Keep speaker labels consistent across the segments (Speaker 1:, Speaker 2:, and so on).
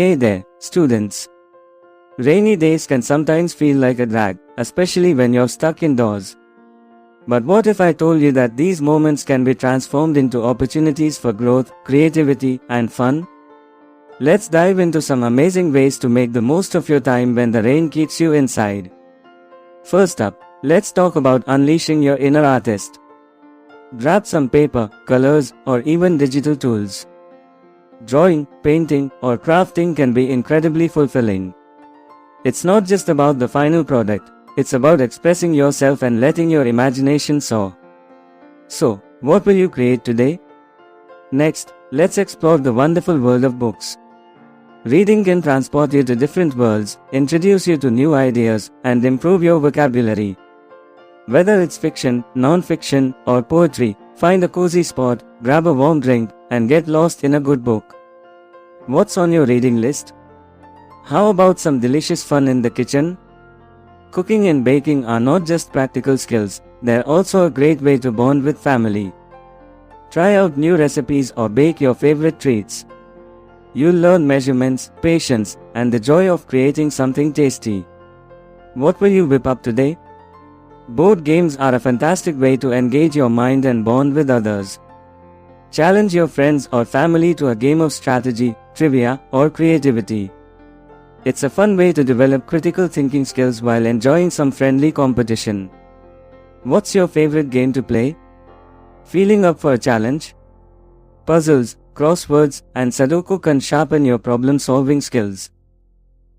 Speaker 1: Hey there, students. Rainy days can sometimes feel like a drag, especially when you're stuck indoors. But what if I told you that these moments can be transformed into opportunities for growth, creativity, and fun? Let's dive into some amazing ways to make the most of your time when the rain keeps you inside. First up, let's talk about unleashing your inner artist. Grab some paper, colors, or even digital tools. Drawing, painting, or crafting can be incredibly fulfilling. It's not just about the final product, it's about expressing yourself and letting your imagination soar. So, what will you create today? Next, let's explore the wonderful world of books. Reading can transport you to different worlds, introduce you to new ideas, and improve your vocabulary. Whether it's fiction, non-fiction, or poetry, find a cozy spot, grab a warm drink, and get lost in a good book. What's on your reading list? How about some delicious fun in the kitchen? Cooking and baking are not just practical skills, they're also a great way to bond with family. Try out new recipes or bake your favorite treats. You'll learn measurements, patience, and the joy of creating something tasty. What will you whip up today? Board games are a fantastic way to engage your mind and bond with others. Challenge your friends or family to a game of strategy, trivia, or creativity. It's a fun way to develop critical thinking skills while enjoying some friendly competition. What's your favorite game to play? Feeling up for a challenge? Puzzles, crosswords, and Sudoku can sharpen your problem-solving skills.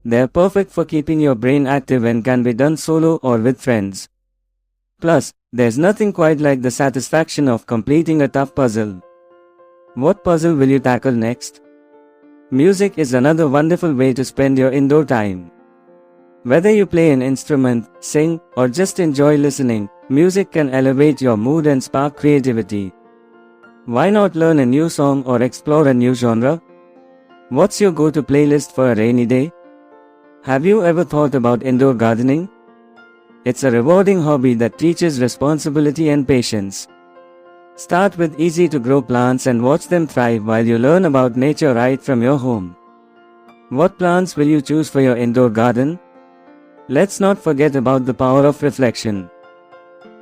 Speaker 1: They're perfect for keeping your brain active and can be done solo or with friends. Plus, there's nothing quite like the satisfaction of completing a tough puzzle. What puzzle will you tackle next? Music is another wonderful way to spend your indoor time. Whether you play an instrument, sing, or just enjoy listening, music can elevate your mood and spark creativity. Why not learn a new song or explore a new genre? What's your go-to playlist for a rainy day? Have you ever thought about indoor gardening? It's a rewarding hobby that teaches responsibility and patience. Start with easy-to-grow plants and watch them thrive while you learn about nature right from your home. What plants will you choose for your indoor garden? Let's not forget about the power of reflection.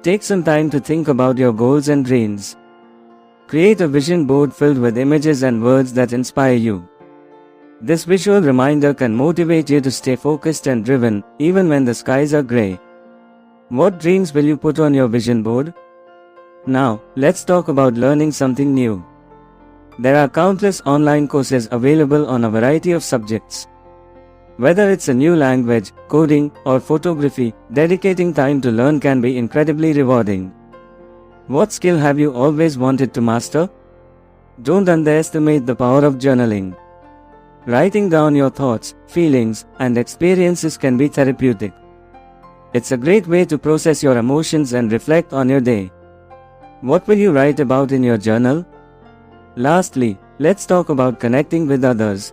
Speaker 1: Take some time to think about your goals and dreams. Create a vision board filled with images and words that inspire you. This visual reminder can motivate you to stay focused and driven, even when the skies are grey. What dreams will you put on your vision board? Now, let's talk about learning something new. There are countless online courses available on a variety of subjects. Whether it's a new language, coding, or photography, dedicating time to learn can be incredibly rewarding. What skill have you always wanted to master? Don't underestimate the power of journaling. Writing down your thoughts, feelings, and experiences can be therapeutic. It's a great way to process your emotions and reflect on your day. What will you write about in your journal? Lastly, let's talk about connecting with others.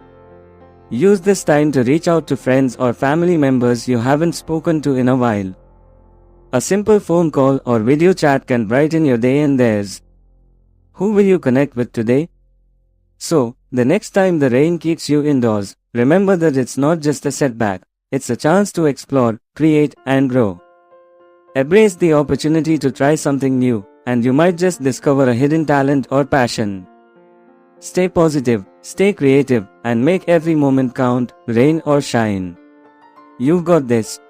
Speaker 1: Use this time to reach out to friends or family members you haven't spoken to in a while. A simple phone call or video chat can brighten your day and theirs. Who will you connect with today? So, the next time the rain keeps you indoors, remember that it's not just a setback. It's a chance to explore, create, and grow. Embrace the opportunity to try something new, and you might just discover a hidden talent or passion. Stay positive, stay creative, and make every moment count, rain or shine. You've got this.